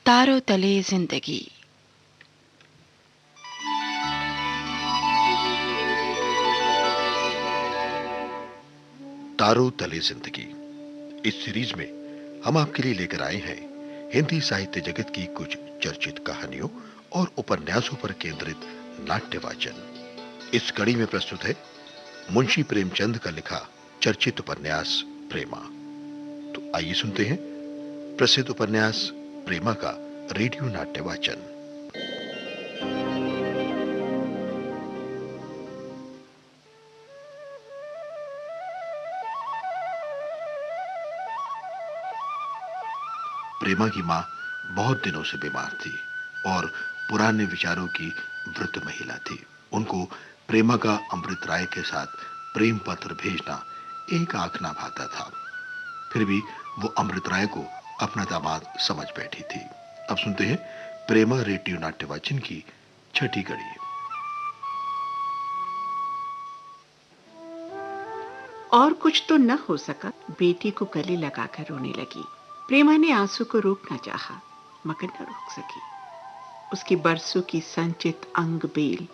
तारों तले जिंदगी। तारों तले जिंदगी। इस सीरीज में हम आपके लिए लेकर आए हैं हिंदी साहित्य जगत की कुछ चर्चित कहानियों और उपन्यासों पर केंद्रित नाट्य वाचन। इस कड़ी में प्रस्तुत है मुंशी प्रेमचंद का लिखा चर्चित उपन्यास प्रेमा। तो आइए सुनते हैं प्रसिद्ध उपन्यास प्रेमा का रेडियो नाट्य वाचन। प्रेमा की मां बहुत दिनों से बीमार थी और पुराने विचारों की वृद्ध महिला थी। उनको प्रेमा का अमृत राय के साथ प्रेम पत्र भेजना एक आंख ना भाता था। फिर भी वो अमृत राय को अपना दामाद समझ बैठी थी। अब सुनते हैं प्रेमा रेडियो नाट्य वाचन की छठी कड़ी। और कुछ तो न हो सका, बेटी को गले लगाकर रोने लगी। प्रेमा ने आंसू को रोकना चाहा, मगर न रोक सकी। उसकी बरसों की संचित अंग बेल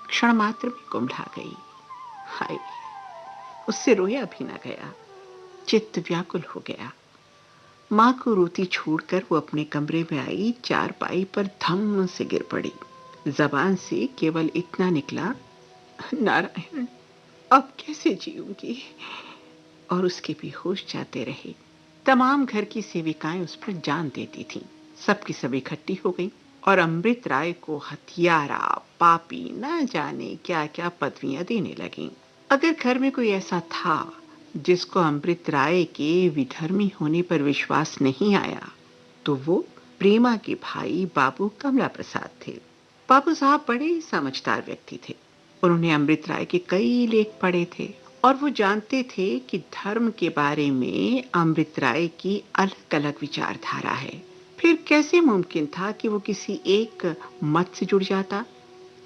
क्षण मात्र में कुंभला गई। हाय, उससे रोया भी न गया। चित्त व्याकुल हो गया। मां को रोती छोड़कर वो अपने कमरे में आई, चारपाई पर धम्म से गिर पड़ी। जबान से केवल इतना निकला, नारायण, अब कैसे जीऊंगी। और उसके भी होश जाते रहे। तमाम घर की सेविकाएं उस पर जान देती थीं। सबकी सब इकट्ठी हो गई और अमृत राय को हथियारा, पापी, न जाने क्या क्या पदवियां देने लगीं। अगर घर में कोई ऐसा था जिसको अमृत राय के विधर्मी होने पर विश्वास नहीं आया, तो वो प्रेमा के भाई बाबू कमला प्रसाद थे। बाबू साहब बड़े समझदार व्यक्ति थे। उन्होंने अमृत राय के कई लेख पढ़े थे और वो जानते थे कि धर्म के बारे में अमृत राय की अलग अलग विचारधारा है। फिर कैसे मुमकिन था कि वो किसी एक मत से जुड़ जाता।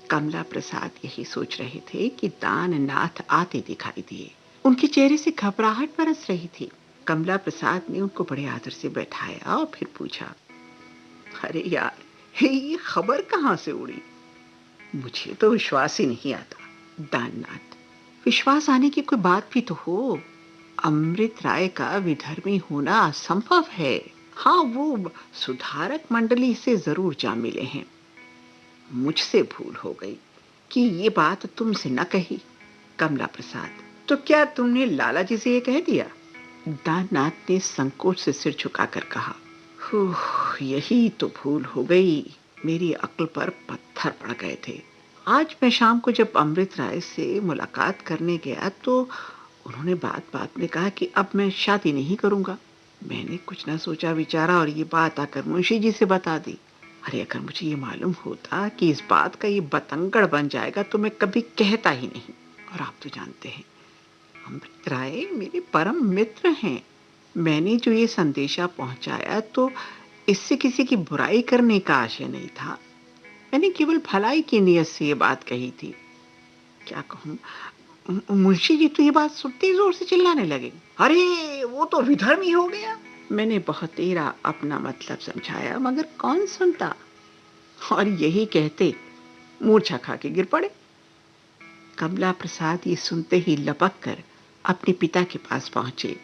कमला प्रसाद यही सोच रहे थे कि दाननाथ आते दिखाई दिए। उनके चेहरे से घबराहट बरस रही थी। कमला प्रसाद ने उनको बड़े आदर से बैठाया और फिर पूछा, अरे यार, ये खबर कहाँ से उड़ी? मुझे तो विश्वास ही नहीं आता। दाननाथ, विश्वास आने की कोई बात भी तो हो। अमृत राय का विधर्मी होना असंभव है। हाँ, वो सुधारक मंडली से जरूर जा मिले हैं। मुझसे भूल हो गई कि ये बात तुमसे न कही। कमला प्रसाद, तो क्या तुमने लाला जी से ये कह दिया? दाननाथ ने संकोच से सिर झुकाकर कहा, यही तो भूल हो गई। मेरी अक्ल पर पत्थर पड़ गए थे। आज मैं शाम को जब अमृत राय से मुलाकात करने गया तो उन्होंने बात बात में कहा कि अब मैं शादी नहीं करूंगा। मैंने कुछ ना सोचा विचारा और ये बात आकर मुंशी जी से बता दी। अरे, अगर मुझे ये मालूम होता कि इस बात का ये बतंगड़ बन जाएगा तो मैं कभी कहता ही नहीं। और आप तो जानते हैं, अमृत राय मेरे परम मित्र हैं। मैंने जो ये संदेशा पहुंचाया तो इससे किसी की बुराई करने का आशय नहीं था। मैंने केवल भलाई की नीयत से ये बात कही थी। क्या कहूँ, मुंशी जी तो ये बात सुनते ही जोर से चिल्लाने लगे, अरे वो तो विधर्मी हो गया। मैंने बहुत तेरा अपना मतलब समझाया, मगर कौन सुनता। और यही कहते मूर्छा खा के गिर पड़े। कमला प्रसाद ये सुनते ही लपक कर अपने पिता के पास पहुंचे।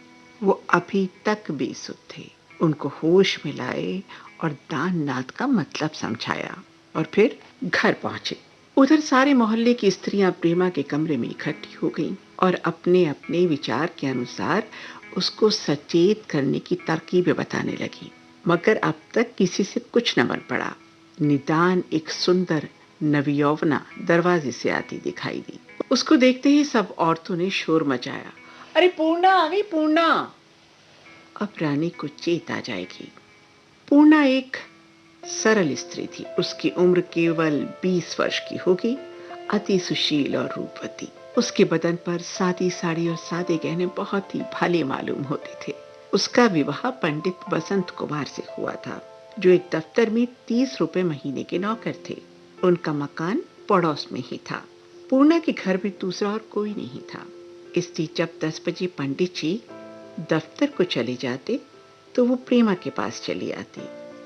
वो अभी तक बेसुध थे। उनको होश में लाए और दाननाथ का मतलब समझाया और फिर घर पहुंचे। उधर सारे मोहल्ले की स्त्रियां प्रेमा के कमरे में इकट्ठी हो गईं और अपने अपने विचार के अनुसार उसको सचेत करने की तरकीबें बताने लगी। मगर अब तक किसी से कुछ न बन पड़ा। निदान एक सुंदर नवयौवना दरवाजे से आती दिखाई दी। उसको देखते ही सब औरतों ने शोर मचाया, अरे पूर्णा आ गई, पूर्णा। अब रानी को चेत आ जाएगी। पूर्णा एक सरल स्त्री थी। उसकी उम्र केवल 20 वर्ष की होगी। अति सुशील और रूपवती। उसके बदन पर सादी साड़ी और सादे गहने बहुत ही भले मालूम होते थे। उसका विवाह पंडित बसंत कुमार से हुआ था, जो एक दफ्तर में 30 रुपए महीने के नौकर थे। उनका मकान पड़ोस में ही था। पूर्णा के घर में दूसरा और कोई नहीं था। इसलिए जब 10 बजे पंडित जी दफ्तर को चले जाते तो वो प्रेमा के पास चली आती।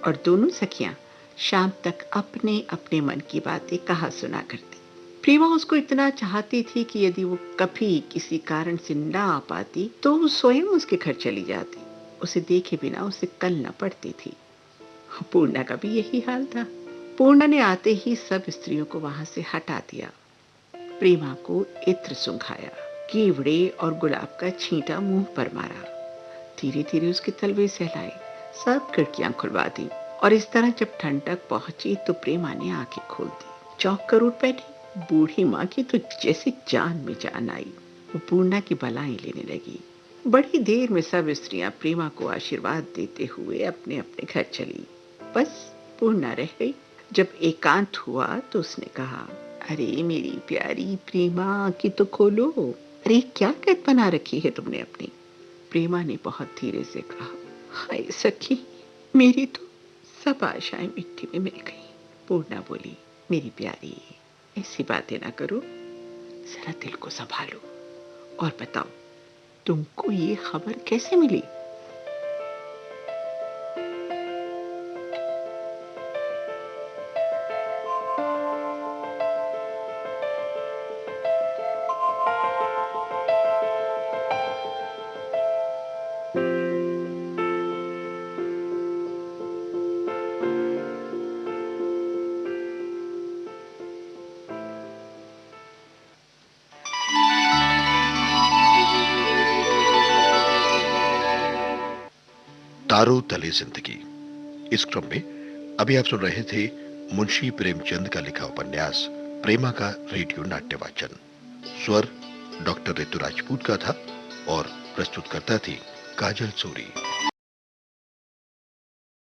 और दोनों सखियां शाम तक अपने अपने मन की बातें कहा सुना करती। प्रेमा उसको इतना चाहती थी कि यदि वो कभी किसी कारण से ना आ पाती तो वो स्वयं उसके घर चली जाती। उसे देखे बिना उसे कल न पड़ती थी। पूर्णा का भी यही हाल था। पूर्णा ने आते ही सब स्त्रियों को वहां से हटा दिया। प्रेमा को इत्र सुंघाया, कीवड़े और गुलाब का छींटा मुंह पर मारा। धीरे धीरे उसके तलवे सहलाए, सब खिड़कियां खुलवा दी। और इस तरह जब ठंडक पहुंची तो प्रेमा ने आंखें खोल दी। चौंक कर उठ बैठी। बूढ़ी माँ की तो जैसे जान में जान आई। वो पूर्णा की बलाएं लेने लगी। बड़ी देर में सब स्त्रियां प्रेमा को आशीर्वाद देते हुए अपने अपने घर चली। बस पूर्णा रह गई। जब एकांत हुआ तो उसने कहा, अरे मेरी प्यारी प्रेमा, आंखें तो खोलो। अरे क्या कैद बना रखी है तुमने अपनी? प्रेमा ने बहुत धीरे से कहा, हाय सखी, मेरी तो सब आशाएं मिट्टी में मिल गई। पूर्णा बोली, मेरी प्यारी, ऐसी बातें ना करो, जरा दिल को संभालो और बताओ, तुमको ये खबर कैसे मिली? तारों तले जिंदगी। इस क्रम में अभी आप सुन रहे थे मुंशी प्रेमचंद का लिखा उपन्यास प्रेमा का रेडियो नाट्य वाचन। स्वर डॉक्टर ऋतु राजपूत का था और प्रस्तुतकर्ता थी काजल सूरी।